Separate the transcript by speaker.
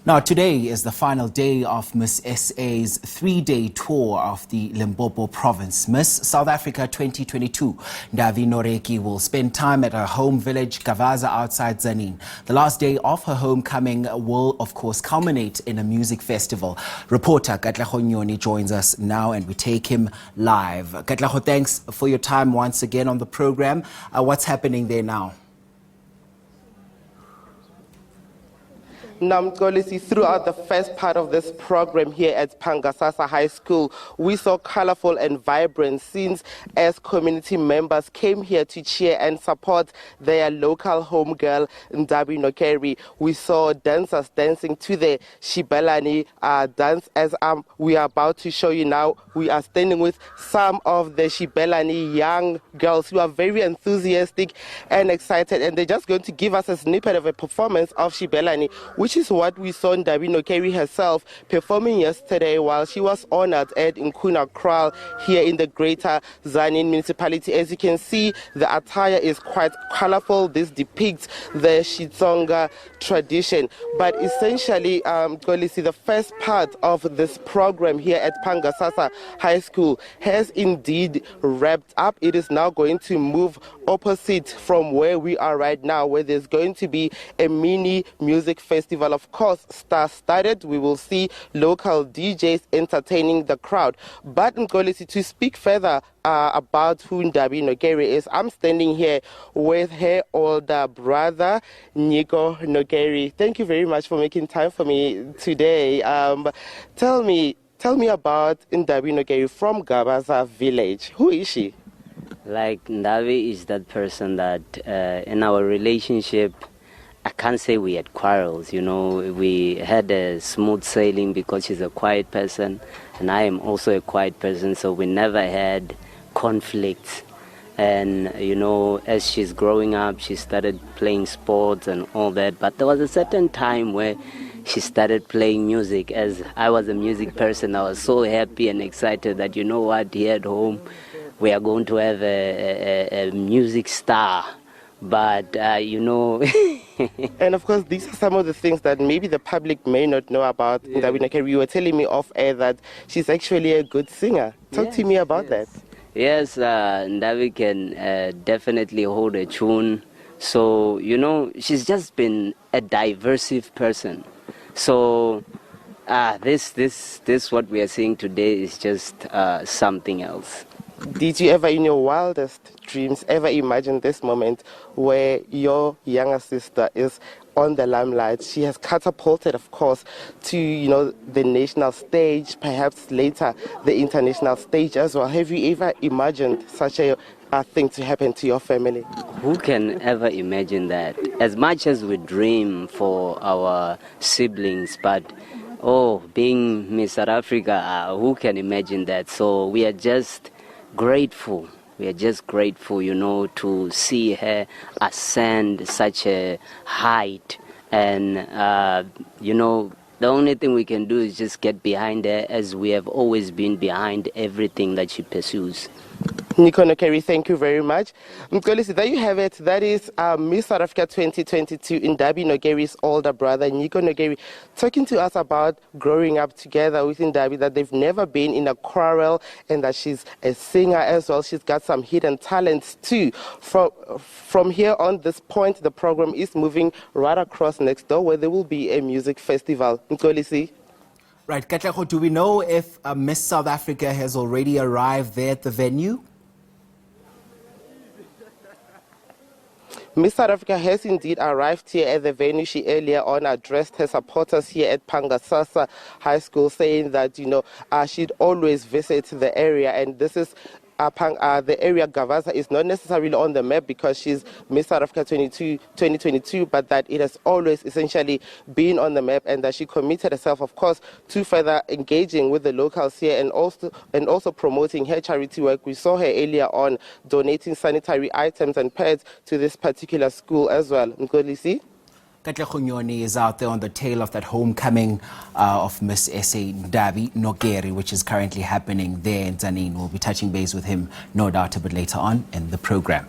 Speaker 1: Now, today is the final day of Miss SA's three-day tour of the Limpopo province. Miss South Africa 2022, Ndavi Nokeri will spend time at her home village, Gavaza, outside Tzaneen. The last day of her homecoming will, of course, culminate in a music festival. Reporter Katlego Nyoni joins us now, and we take him live. Katlego, thanks for your time once again on the program. What's happening there now?
Speaker 2: Throughout the first part of this program here at Pangasasa High School, we saw colorful and vibrant scenes as community members came here to cheer and support their local homegirl, Ndavi Nokeri. We saw dancers dancing to the Shibelani dance, as we are about to show you now. We are standing with some of the Shibelani young girls who are very enthusiastic and excited, and they're just going to give us a snippet of a performance of Shibelani, which is what we saw Ndavi Nokeri herself performing yesterday while she was honored at Nkuna Kraal here in the greater Tzaneen municipality. As you can see, the attire is quite colorful. This depicts the Xitsonga tradition. But essentially, the first part of this program here at Pangasasa High School has indeed wrapped up. It is now going to move opposite from where we are right now, where there's going to be a mini music festival. Of course, star-studded. We will see local DJs entertaining the crowd. But to speak further about who Ndavi Nokeri is, I'm standing here with her older brother, Ndavi Nokeri. Thank you very much for making time for me today. Tell me about Ndavi Nokeri from Gavaza village. Who is she?
Speaker 3: Like, Ndavi is that person that in our relationship, I can't say we had quarrels, we had a smooth sailing because she's a quiet person and I am also a quiet person, so we never had conflicts. And, as she's growing up, she started playing sports and all that, but there was a certain time where she started playing music. As I was a music person, I was so happy and excited that, here at home, we are going to have a music star. But,
Speaker 2: And of course, these are some of the things that maybe the public may not know about Ndavi Nokeri. You were telling me off air that she's actually a good singer. Talk to me about that.
Speaker 3: Yes, Ndavi can definitely hold a tune. So, she's just been a diverse person. So, this what we are seeing today is just something else.
Speaker 2: Did you ever, in your wildest dreams, ever imagine this moment where your younger sister is on the limelight? She has catapulted, of course, to, the national stage, perhaps later the international stage as well. Have you ever imagined such a thing to happen to your family?
Speaker 3: Who can ever imagine that? As much as we dream for our siblings, but being Miss South Africa, who can imagine that? So we are just grateful. We are just grateful, to see her ascend such a height. And, the only thing we can do is just get behind her, as we have always been behind everything that she pursues.
Speaker 2: Ndavi Nokeri, thank you very much. There you have it. That is Miss South Africa 2022, Ndavi Nokeri's older brother, Ndavi Nokeri, talking to us about growing up together with Ndavi, that they've never been in a quarrel and that she's a singer as well. She's got some hidden talents too. From here on this point, the program is moving right across next door where there will be a music festival.
Speaker 1: Right, Katlego, do we know if Miss South Africa has already arrived there at the venue?
Speaker 2: Miss South Africa has indeed arrived here at the venue. She earlier on addressed her supporters here at Pangasasa High School, saying that, she'd always visit the area, and this is the area Gavaza is not necessarily on the map because she's Miss South Africa 2022, but that it has always essentially been on the map, and that she committed herself, of course, to further engaging with the locals here and also promoting her charity work. We saw her earlier on donating sanitary items and pads to this particular school as well.
Speaker 1: Katlego Nyoni is out there on the tail of that homecoming of Miss SA Ndavi Nokeri, which is currently happening there in Tzaneen. We'll be touching base with him, no doubt, a bit later on in the program.